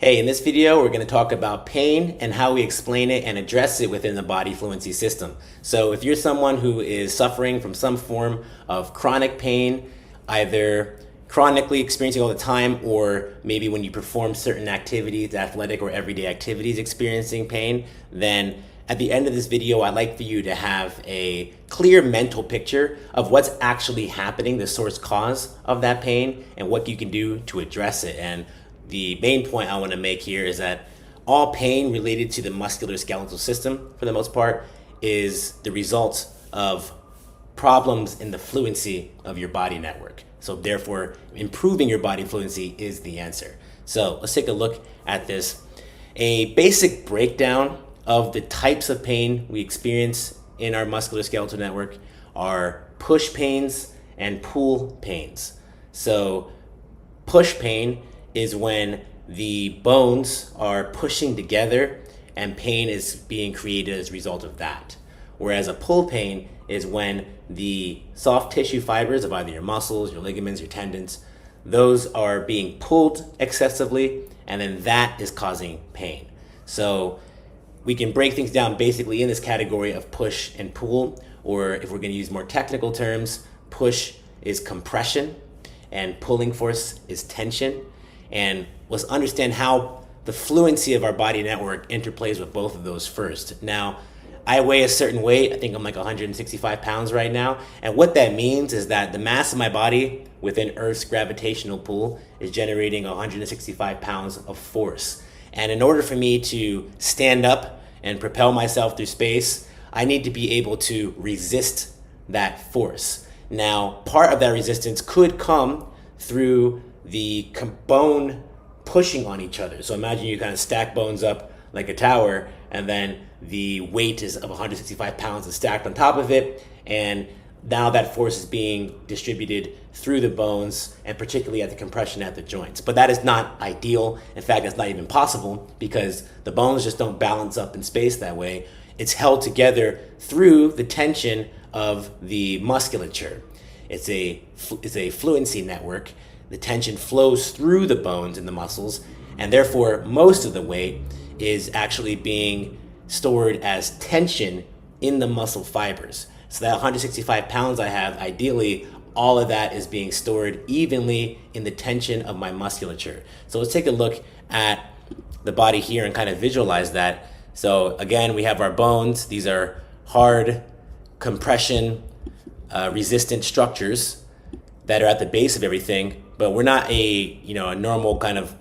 Hey, in this video, we're going to talk about pain and how we explain it and address it within the body fluency system. So if you're someone who is suffering from some form of chronic pain, either chronically experiencing all the time, or maybe when you perform certain activities, athletic or everyday activities, experiencing pain, then at the end of this video, I'd like for you to have a clear mental picture of what's actually happening, the source cause of that pain, and what you can do to address it. And the main point I want to make here is that all pain related to the musculoskeletal system, for the most part, is the result of problems in the fluency of your body network. So therefore, improving your body fluency is the answer. So let's take a look at this. A basic breakdown of the types of pain we experience in our musculoskeletal network are push pains and pull pains. So push pain is when the bones are pushing together and pain is being created as a result of that. Whereas a pull pain is when the soft tissue fibers of either your muscles, your ligaments, your tendons, those are being pulled excessively, and then that is causing pain. So we can break things down basically in this category of push and pull, or if we're going to use more technical terms, push is compression and pulling force is tension. And let's understand how the fluency of our body network interplays with both of those first. Now, I weigh a certain weight. I think I'm like 165 pounds right now. And what that means is that the mass of my body within Earth's gravitational pull is generating 165 pounds of force. And in order for me to stand up and propel myself through space, I need to be able to resist that force. Now, part of that resistance could come through the bone pushing on each other. So imagine you kind of stack bones up like a tower, and then the weight is of 165 pounds is stacked on top of it, and now that force is being distributed through the bones, and particularly at the compression at the joints. But that is not ideal. In fact, that's not even possible because the bones just don't balance up in space that way. It's held together through the tension of the musculature. It's a fluency network. The tension flows through the bones and the muscles, and therefore most of the weight is actually being stored as tension in the muscle fibers. So that 165 pounds I have, ideally, all of that is being stored evenly in the tension of my musculature. So let's take a look at the body here and kind of visualize that. So again, we have our bones. These are hard, compression, resistant structures that are at the base of everything. But we're not a normal kind of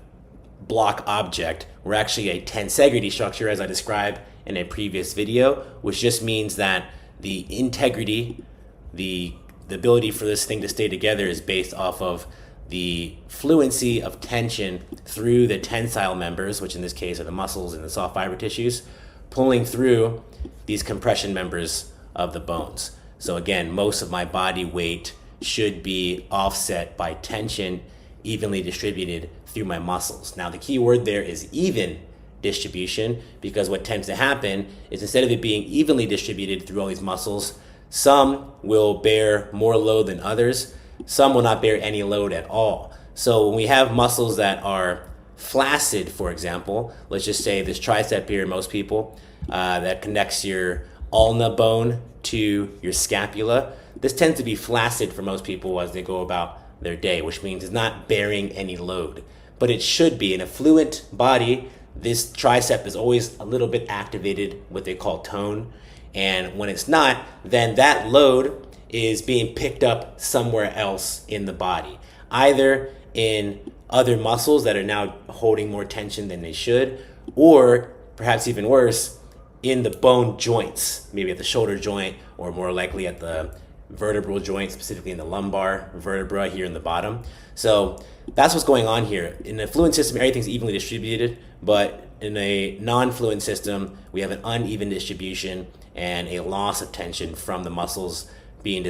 block object. We're actually a tensegrity structure, as I described in a previous video, which just means that the integrity, the ability for this thing to stay together is based off of the fluency of tension through the tensile members, which in this case are the muscles and the soft fiber tissues, pulling through these compression members of the bones. So again, most of my body weight should be offset by tension evenly distributed through my muscles. Now, the key word there is even distribution, because what tends to happen is instead of it being evenly distributed through all these muscles, some will bear more load than others. Some will not bear any load at all. So when we have muscles that are flaccid, for example, let's just say this tricep here in most people, that connects your ulna bone to your scapula. This tends to be flaccid for most people as they go about their day, which means it's not bearing any load. But it should be. In a fluent body, this tricep is always a little bit activated, what they call tone. And when it's not, then that load is being picked up somewhere else in the body, either in other muscles that are now holding more tension than they should, or perhaps even worse, in the bone joints, maybe at the shoulder joint, or more likely at the vertebral joint, specifically in the lumbar vertebra here in the bottom. So that's what's going on here. In a fluent system, everything's evenly distributed, but in a non-fluent system, we have an uneven distribution and a loss of tension from the muscles being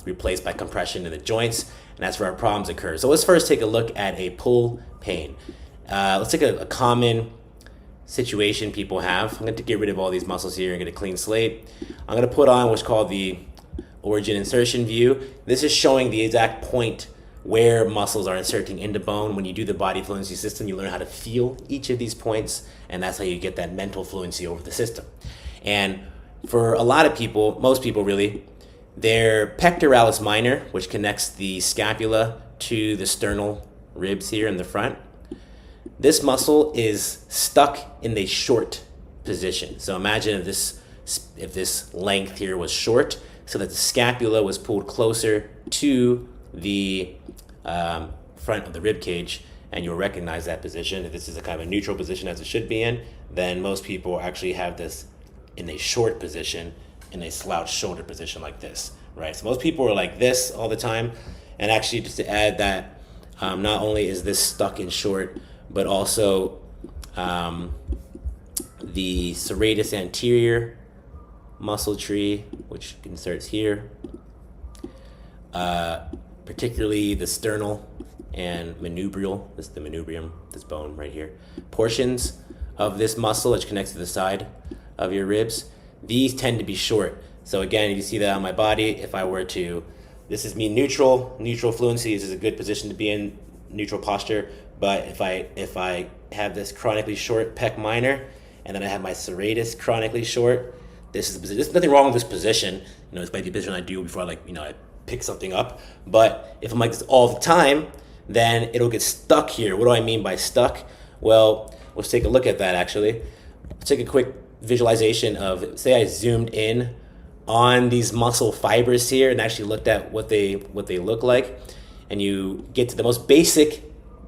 replaced by compression in the joints, and that's where our problems occur. So let's first take a look at a pull pain. Let's take a common situation people have. I'm going to get rid of all these muscles here and get a clean slate. I'm going to put on what's called the origin insertion view. This is showing the exact point where muscles are inserting into bone. When you do the body fluency system, you learn how to feel each of these points, and that's how you get that mental fluency over the system. And for a lot of people, most people really, their pectoralis minor, which connects the scapula to the sternal ribs here in the front, this muscle is stuck in the short position. So imagine if this length here was short, so that the scapula was pulled closer to the front of the rib cage, and you'll recognize that position. If this is a kind of a neutral position as it should be in, then most people actually have this in a short position, in a slouched shoulder position like this, right? So most people are like this all the time. And actually, just to add that, not only is this stuck in short, but also the serratus anterior muscle tree, which inserts here, particularly the sternal and manubrial, this is the manubrium, this bone right here, portions of this muscle which connects to the side of your ribs, these tend to be short. So again, if you see that on my body, if I were to, this is me neutral fluency, this is a good position to be in, neutral posture. But if I have this chronically short pec minor, and then I have my serratus chronically short, this is the position. There's nothing wrong with this position. It's might be a position I do before I pick something up. But if I'm like this all the time, then it'll get stuck here. What do I mean by stuck? Well, let's take a look at that actually. Let's take a quick visualization of, say I zoomed in on these muscle fibers here and actually looked at what they look like, and you get to the most basic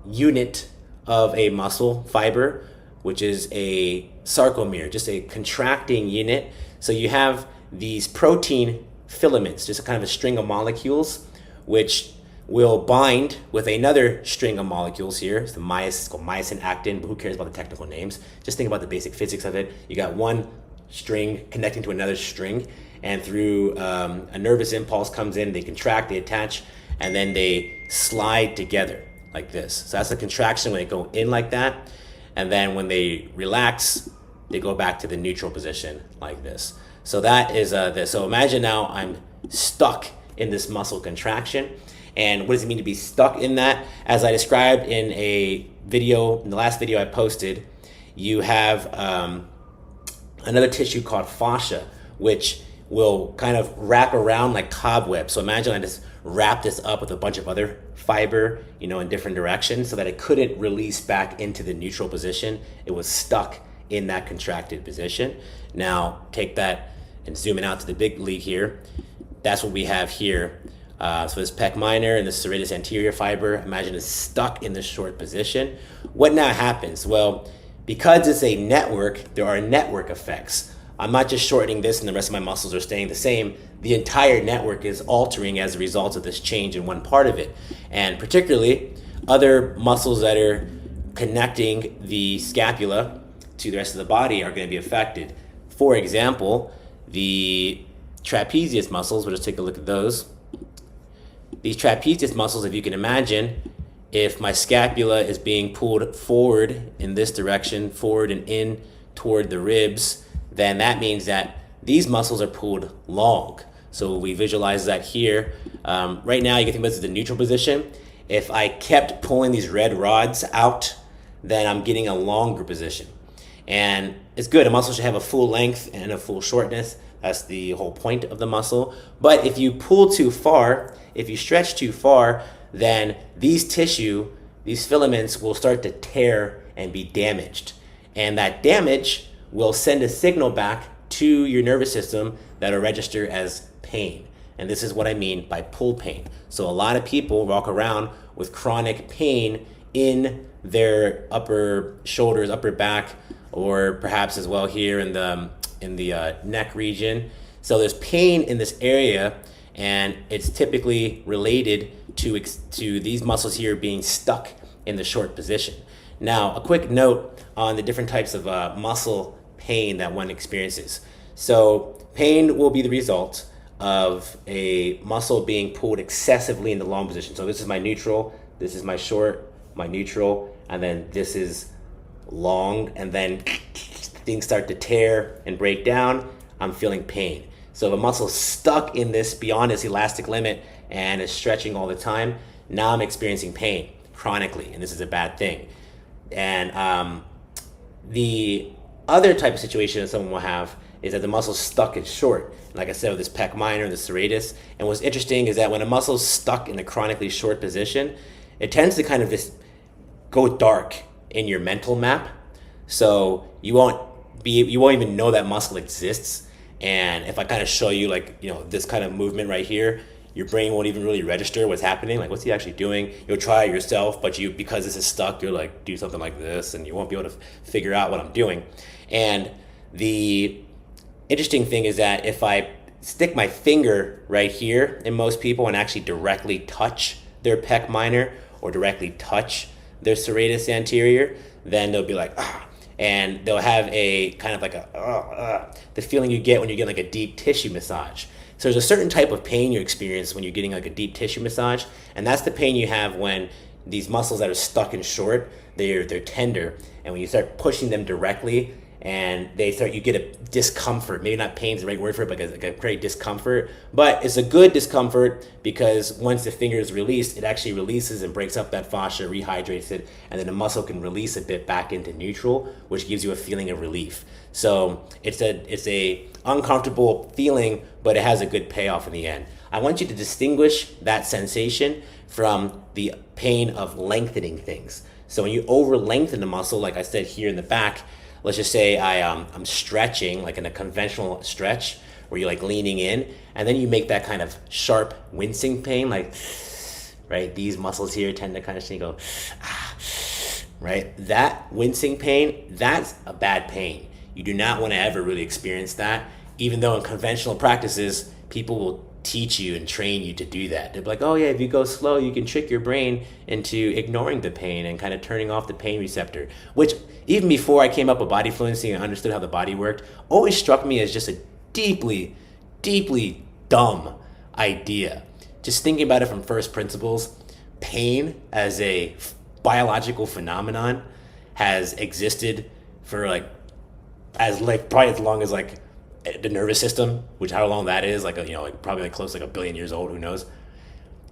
unit of a muscle fiber, which is a sarcomere, just a contracting unit. So you have these protein filaments, just a kind of a string of molecules, which will bind with another string of molecules here. It's called myosin actin, but who cares about the technical names? Just think about the basic physics of it. You got one string connecting to another string, and through a nervous impulse comes in, they contract, they attach, and then they slide together like this. So that's the contraction when they go in like that. And then when they relax, they go back to the neutral position like this. So that is this. So imagine now I'm stuck in this muscle contraction. And what does it mean to be stuck in that? As I described in the last video I posted, you have another tissue called fascia, which will kind of wrap around like cobwebs. So imagine I just wrap this up with a bunch of other fiber, in different directions, so that it couldn't release back into the neutral position. It was stuck in that contracted position. Now take that and zoom it out to the big league here. That's what we have here. So this pec minor and this serratus anterior fiber, imagine it's stuck in the short position. What now happens? Well, because it's a network, there are network effects. I'm not just shortening this and the rest of my muscles are staying the same. The entire network is altering as a result of this change in one part of it. And particularly, other muscles that are connecting the scapula to the rest of the body are going to be affected. For example, the trapezius muscles, we'll just take a look at those. These trapezius muscles, if you can imagine, if my scapula is being pulled forward in this direction, forward and in toward the ribs, then that means that these muscles are pulled long. So we visualize that here. Right now, you can think about this as the neutral position. If I kept pulling these red rods out, then I'm getting a longer position. And it's good. A muscle should have a full length and a full shortness. That's the whole point of the muscle. But if you pull too far, if you stretch too far, then these filaments will start to tear and be damaged. And that damage will send a signal back to your nervous system that'll register as pain. And this is what I mean by pull pain. So a lot of people walk around with chronic pain in their upper shoulders, upper back, or perhaps as well here in the neck region. So there's pain in this area, and it's typically related to these muscles here being stuck in the short position. Now, a quick note on the different types of muscle pain that one experiences. So pain will be the result of a muscle being pulled excessively in the long position. So this is my neutral, this is my short, my neutral, and then this is long, and then things start to tear and break down, I'm feeling pain. So if a muscle is stuck in this beyond its elastic limit and is stretching all the time, now I'm experiencing pain chronically, and this is a bad thing. And the other type of situation that someone will have is that the muscle's stuck and short. Like I said, with this pec minor, the serratus. And what's interesting is that when a muscle's stuck in a chronically short position, it tends to kind of just go dark in your mental map. So you won't even know that muscle exists. And if I kind of show you this kind of movement right here, your brain won't even really register what's happening. Like, what's he actually doing? You'll try it yourself, but because this is stuck, you're like, do something like this, and you won't be able to figure out what I'm doing. And the interesting thing is that if I stick my finger right here in most people and actually directly touch their pec minor or directly touch their serratus anterior, then they'll be like, ah. And they'll have a kind of like the feeling you get when you get like a deep tissue massage. So there's a certain type of pain you experience when you're getting like a deep tissue massage, and that's the pain you have when these muscles that are stuck and short, they're tender, and when you start pushing them directly, and you get a discomfort. Maybe not pain is the right word for it, but like a great discomfort. But it's a good discomfort because once the finger is released, it actually releases and breaks up that fascia, rehydrates it, and then the muscle can release a bit back into neutral, which gives you a feeling of relief. So it's a uncomfortable feeling, but it has a good payoff in the end. I want you to distinguish that sensation from the pain of lengthening things. So when you over lengthen the muscle, like I said here in the back, let's just say I'm stretching, like in a conventional stretch where you're like leaning in, and then you make that kind of sharp wincing pain, like, right? These muscles here tend to kind of go, right? That wincing pain, that's a bad pain. You do not want to ever really experience that, even though in conventional practices, people will teach you and train you to do that. They'll be like, oh yeah, if you go slow, you can trick your brain into ignoring the pain and kind of turning off the pain receptor, which even before I came up with Body Fluency and understood how the body worked, always struck me as just a deeply, deeply dumb idea. Just thinking about it from first principles, pain as a biological phenomenon has existed for probably as long as the nervous system, which how long that is, probably close to 1 billion years old, who knows.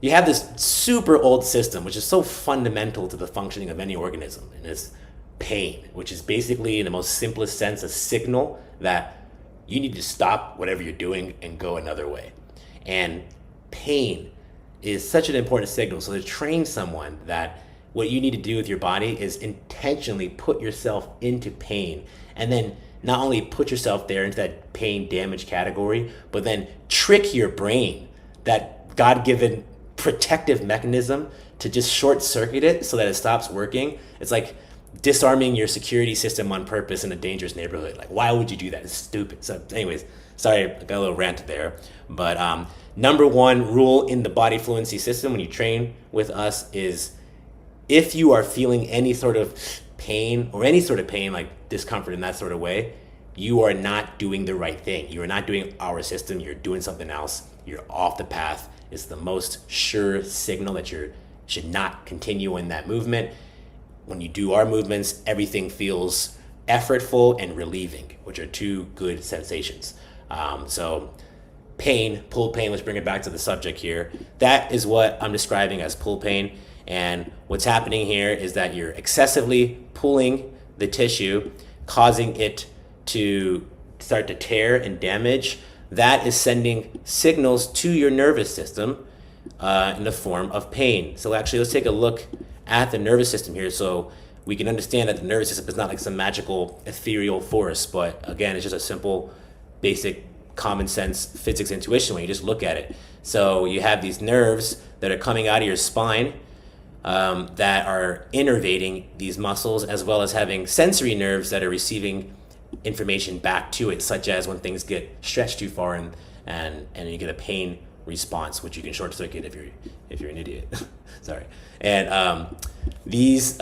You have this super old system, which is so fundamental to the functioning of any organism, and it's pain, which is basically in the most simplest sense a signal that you need to stop whatever you're doing and go another way. And pain is such an important signal. So to train someone that what you need to do with your body is intentionally put yourself into pain, and then not only put yourself there into that pain damage category, but then trick your brain, that God-given protective mechanism, to just short circuit it so that it stops working. It's like disarming your security system on purpose in a dangerous neighborhood. Like, why would you do that? It's stupid. So anyways, sorry, I got a little rant there. But number one rule in the Body Fluency system when you train with us is, if you are feeling any sort of pain or any sort of pain, like discomfort in that sort of way, you are not doing the right thing. You are not doing our system. You're doing something else. You're off the path. It's the most sure signal that you should not continue in that movement. When you do our movements, everything feels effortful and relieving, which are two good sensations. So pain, pull pain, let's bring it back to the subject here. That is what I'm describing as pull pain. And what's happening here is that you're excessively pulling the tissue, causing it to start to tear and damage. That is sending signals to your nervous system in the form of pain. So actually, let's take a look at the nervous system here so we can understand that the nervous system is not like some magical ethereal force, but again, it's just a simple, basic, common sense physics intuition when you just look at it. So you have these nerves that are coming out of your spine that are innervating these muscles, as well as having sensory nerves that are receiving information back to it, such as when things get stretched too far and you get a pain response, which you can short circuit if you're an idiot. Sorry. And these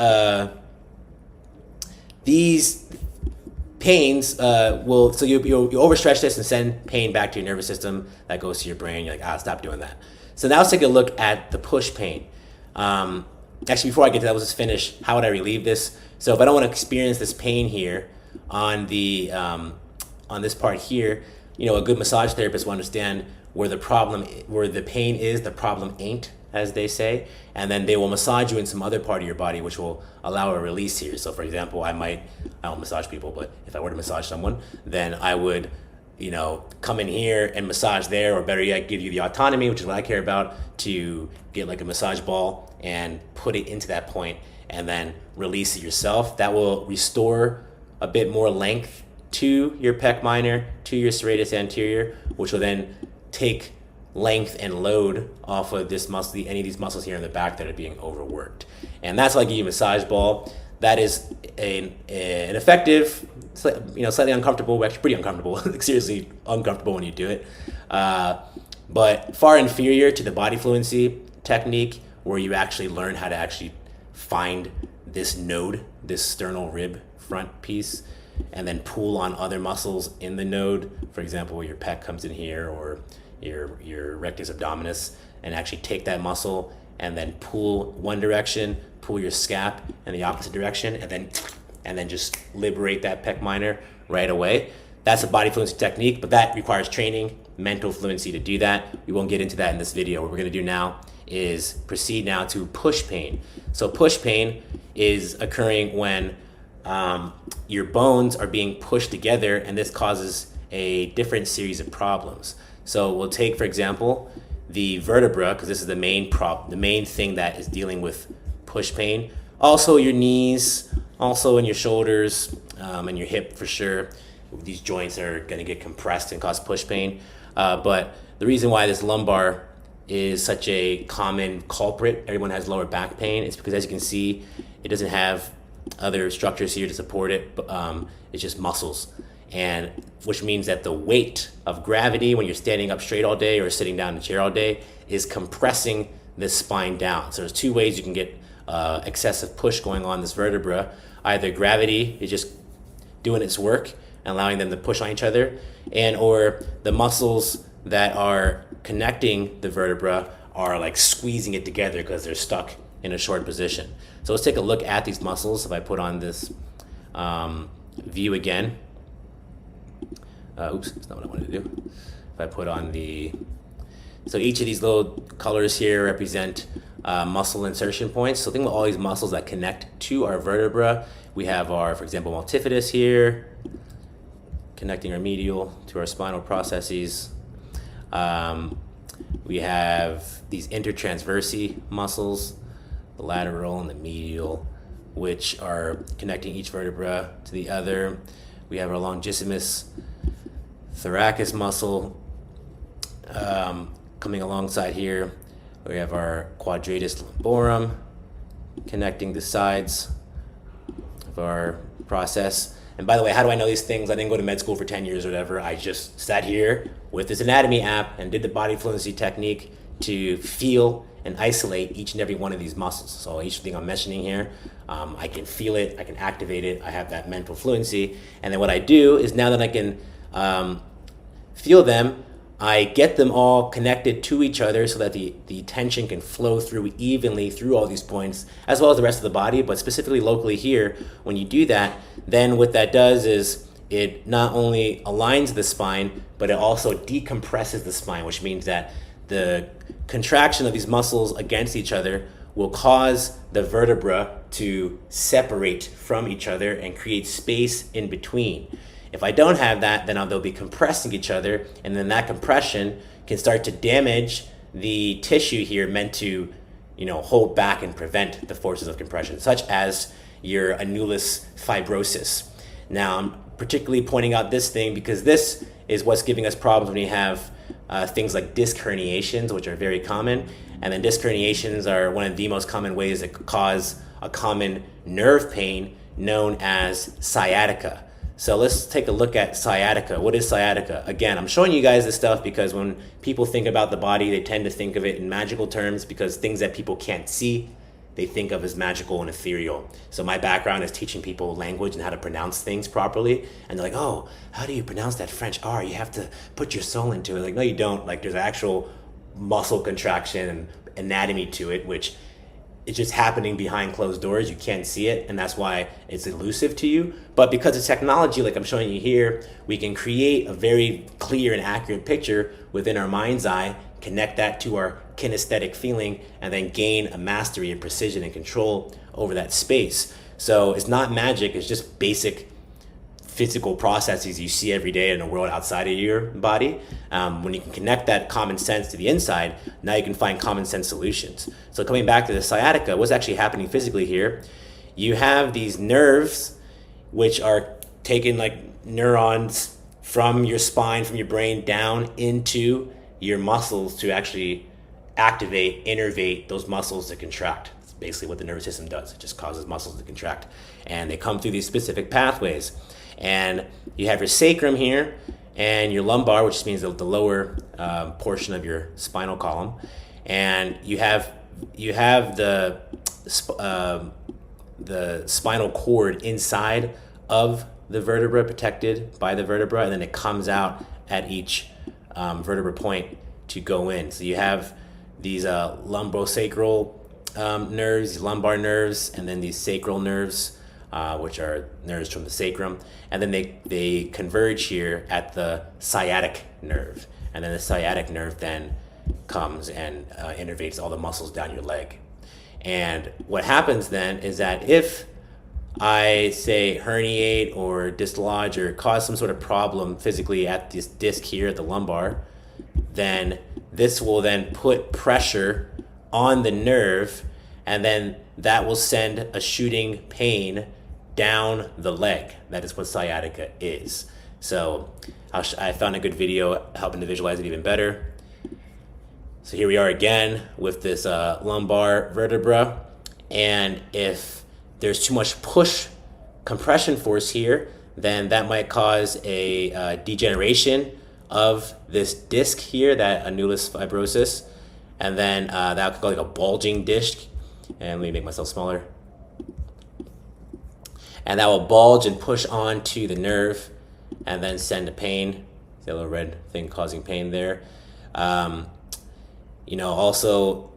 pains will, so you overstretch this and send pain back to your nervous system. That goes to your brain. You're like, stop doing that. So now let's take a look at the push pain. Actually, before I get to that, let's just finish. How would I relieve this? So if I don't want to experience this pain here on the on this part here, a good massage therapist will understand where the pain is, the problem ain't. as they say, and then they will massage you in some other part of your body, which will allow a release here. So for example, I don't massage people, but if I were to massage someone, then I would, come in here and massage there, or better yet, give you the autonomy, which is what I care about, to get like a massage ball and put it into that point and then release it yourself. That will restore a bit more length to your pec minor, to your serratus anterior, which will then take length and load off of this muscle, any of these muscles here in the back that are being overworked. And that's why I give you a massage ball. That is an effective, slightly uncomfortable, actually pretty uncomfortable, seriously uncomfortable when you do it, but far inferior to the body fluency technique, where you actually learn how to actually find this node, this sternal rib front piece, and then pull on other muscles in the node. For example, your pec comes in here, or your rectus abdominis, and actually take that muscle and then pull one direction, pull your scap in the opposite direction, and then just liberate that pec minor right away. That's a body fluency technique, but that requires training, mental fluency to do that. We won't get into that in this video. What we're gonna do now is proceed now to push pain. So push pain is occurring when your bones are being pushed together, and this causes a different series of problems. So we'll take, for example, the vertebra, because this is the main thing that is dealing with push pain. Also your knees, also in your shoulders, and your hip for sure. These joints are going to get compressed and cause push pain. But the reason why this lumbar is such a common culprit, everyone has lower back pain, it's because, as you can see, it doesn't have other structures here to support it, but it's just muscles. And which means that the weight of gravity when you're standing up straight all day or sitting down in a chair all day is compressing this spine down. So there's two ways you can get excessive push going on this vertebra. Either gravity is just doing its work and allowing them to push on each other, and or the muscles that are connecting the vertebra are like squeezing it together because they're stuck in a short position. So let's take a look at these muscles. If I put on this view again, oops, that's not what I wanted to do. If I put on so each of these little colors here represent muscle insertion points. So think about all these muscles that connect to our vertebra. We have our, for example, multifidus here, connecting our medial to our spinal processes. We have these intertransversi muscles, the lateral and the medial, which are connecting each vertebra to the other. We have our longissimus thoracis muscle coming alongside here. We have our quadratus lumborum connecting the sides of our process. And by the way, how do I know these things? I didn't go to med school for 10 years or whatever. I just sat here with this anatomy app and did the body fluency technique to feel and isolate each and every one of these muscles. So each thing I'm mentioning here, I can feel it, I can activate it, I have that mental fluency. And then what I do is, now that I can feel them, I get them all connected to each other so that the tension can flow through evenly through all these points, as well as the rest of the body, but specifically locally here. When you do that, then what that does is it not only aligns the spine, but it also decompresses the spine, which means that the contraction of these muscles against each other will cause the vertebra to separate from each other and create space in between. If I don't have that, then they'll be compressing each other, and then that compression can start to damage the tissue here meant to, hold back and prevent the forces of compression, such as your annulus fibrosis. Now, I'm particularly pointing out this thing because this is what's giving us problems when you have things like disc herniations, which are very common. And then disc herniations are one of the most common ways that cause a common nerve pain known as sciatica. So let's take a look at sciatica. What is sciatica? Again, I'm showing you guys this stuff because when people think about the body, they tend to think of it in magical terms, because things that people can't see, they think of as magical and ethereal. So my background is teaching people language and how to pronounce things properly. And they're like, oh, how do you pronounce that French R? You have to put your soul into it. Like, no, you don't. Like, there's actual muscle contraction and anatomy to it, which it's just happening behind closed doors. You can't see it, and that's why it's elusive to you. But because of technology, like I'm showing you here, we can create a very clear and accurate picture within our mind's eye, connect that to our kinesthetic feeling, and then gain a mastery and precision and control over that space. So it's not magic, it's just basic physical processes you see every day in the world outside of your body. When you can connect that common sense to the inside, now you can find common sense solutions. So coming back to the sciatica, what's actually happening physically here, you have these nerves which are taking like neurons from your spine, from your brain down into your muscles to actually activate, innervate those muscles to contract. That's basically what the nervous system does. It just causes muscles to contract. And they come through these specific pathways. And you have your sacrum here and your lumbar, which means the lower portion of your spinal column. And you have the spinal cord inside of the vertebra, protected by the vertebra, and then it comes out at each vertebra point to go in. So you have these lumbosacral nerves, these lumbar nerves, and then these sacral nerves, which are nerves from the sacrum, and then they converge here at the sciatic nerve, and then the sciatic nerve then comes and innervates all the muscles down your leg. And what happens then is that if I say herniate or dislodge or cause some sort of problem physically at this disc here at the lumbar, then this will then put pressure on the nerve, and then that will send a shooting pain down the leg. That is what sciatica is. So I found a good video helping to visualize it even better. So here we are again with this lumbar vertebra, and if there's too much push compression force here, then that might cause a degeneration of this disc here, that annulus fibrosus, and then that could go like a bulging disc. And let me make myself smaller. And that will bulge and push onto the nerve and then send a pain. See a little red thing causing pain there. Also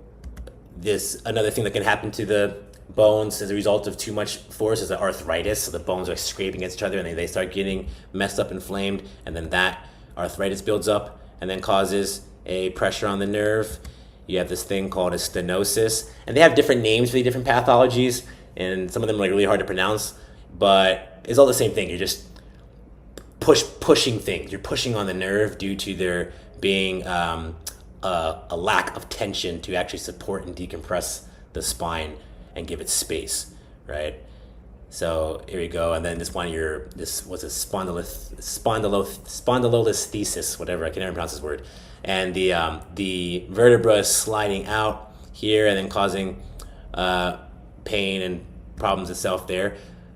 another thing that can happen to the bones as a result of too much force is the arthritis. So the bones are scraping against each other and they start getting messed up, inflamed, and then that arthritis builds up and then causes a pressure on the nerve. You have this thing called a stenosis, and they have different names for the different pathologies, and some of them are like really hard to pronounce, but it's all the same thing. You're just pushing things. You're pushing on the nerve due to there being a lack of tension to actually support and decompress the spine and give it space, right? So here we go, and then this was a spondylolisthesis, whatever, I can never pronounce this word. And the vertebra is sliding out here and then causing pain and problems itself there.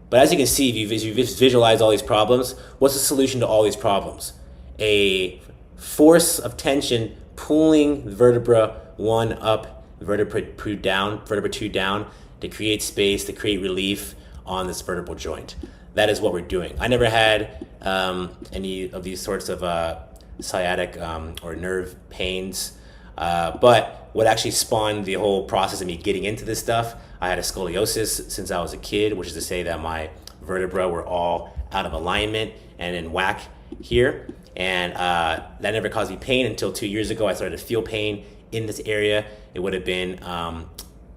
But as you can see, if you visualize all these problems, what's the solution to all these problems? A force of tension pulling vertebra 1 up, vertebra 2 down to create space, to create relief on this vertebral joint. That is what we're doing. I never had any of these sorts of sciatic or nerve pains, but what actually spawned the whole process of me getting into this stuff, I had a scoliosis since I was a kid, which is to say that my vertebrae were all out of alignment and in whack here, and that never caused me pain until 2 years ago. I started to feel pain in this area. It would have been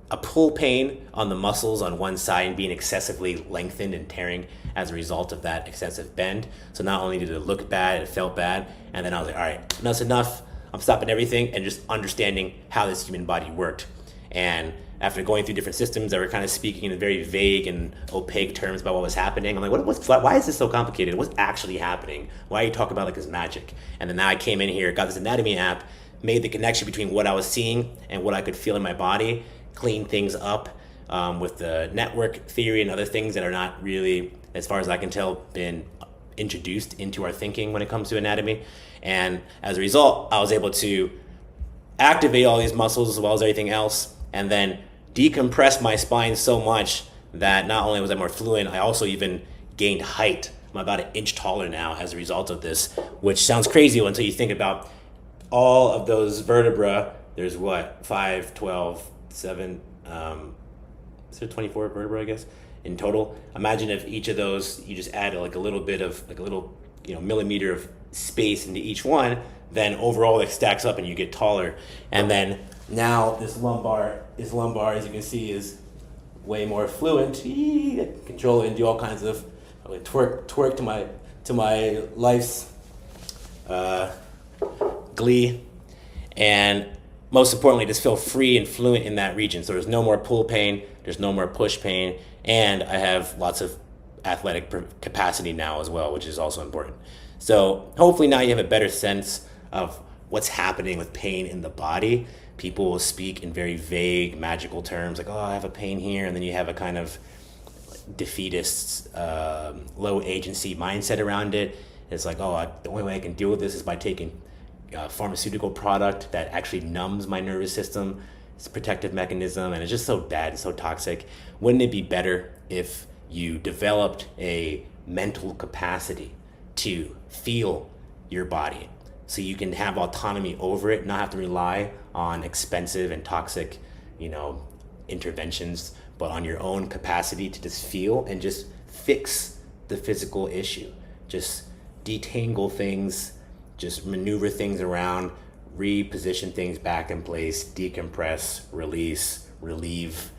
a pull pain on the muscles on one side being excessively lengthened and tearing as a result of that excessive bend. So not only did it look bad, it felt bad. And then I was like, all right, enough's enough. I'm stopping everything and just understanding how this human body worked. And after going through different systems that were kind of speaking in very vague and opaque terms about what was happening, I'm like, why is this so complicated? What's actually happening? Why are you talking about like it's magic? And then now I came in here, got this anatomy app, made the connection between what I was seeing and what I could feel in my body, clean things up with the network theory and other things that are not really, as far as I can tell, been introduced into our thinking when it comes to anatomy. And as a result, I was able to activate all these muscles as well as everything else, and then decompress my spine so much that not only was I more fluent, I also even gained height. I'm about an inch taller now as a result of this, which sounds crazy until you think about all of those vertebra. There's 5, 12, 7, is there 24 vertebrae, I guess, in total. Imagine if each of those, you just add like a little bit of, like a little, millimeter of space into each one. then overall it stacks up and you get taller. And then now this lumbar, as you can see, is way more fluent. Control it and do all kinds of twerk to my life's glee. And most importantly, just feel free and fluent in that region. So there's no more pull pain, there's no more push pain, and I have lots of athletic capacity now as well, which is also important. So hopefully now you have a better sense of what's happening with pain in the body. People will speak in very vague, magical terms like, oh, I have a pain here, and then you have a kind of defeatist, low agency mindset around it. It's like, oh, the only way I can deal with this is by taking a pharmaceutical product that actually numbs my nervous system. It's a protective mechanism, and it's just so bad and so toxic. Wouldn't it be better if you developed a mental capacity to feel your body so you can have autonomy over it, not have to rely on expensive and toxic, interventions, but on your own capacity to just feel and just fix the physical issue. Just detangle things, just maneuver things around, reposition things back in place, decompress, release, relieve,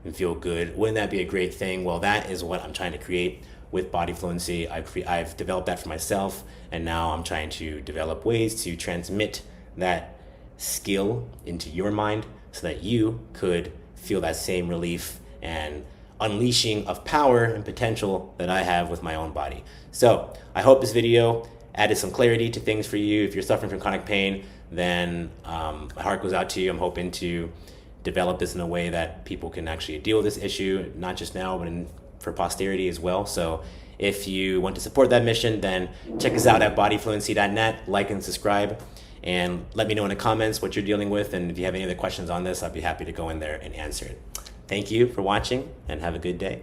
and feel good. Wouldn't that be a great thing? Well, that is what I'm trying to create with Body Fluency. I've developed that for myself, and now I'm trying to develop ways to transmit that skill into your mind so that you could feel that same relief and unleashing of power and potential that I have with my own body. So I hope this video added some clarity to things for you. If you're suffering from chronic pain, then my heart goes out to you. I'm hoping to develop this in a way that people can actually deal with this issue, not just now, but for posterity as well. So if you want to support that mission, then check us out at bodyfluency.net, like and subscribe, and let me know in the comments what you're dealing with. And if you have any other questions on this, I'd be happy to go in there and answer it. Thank you for watching, and have a good day.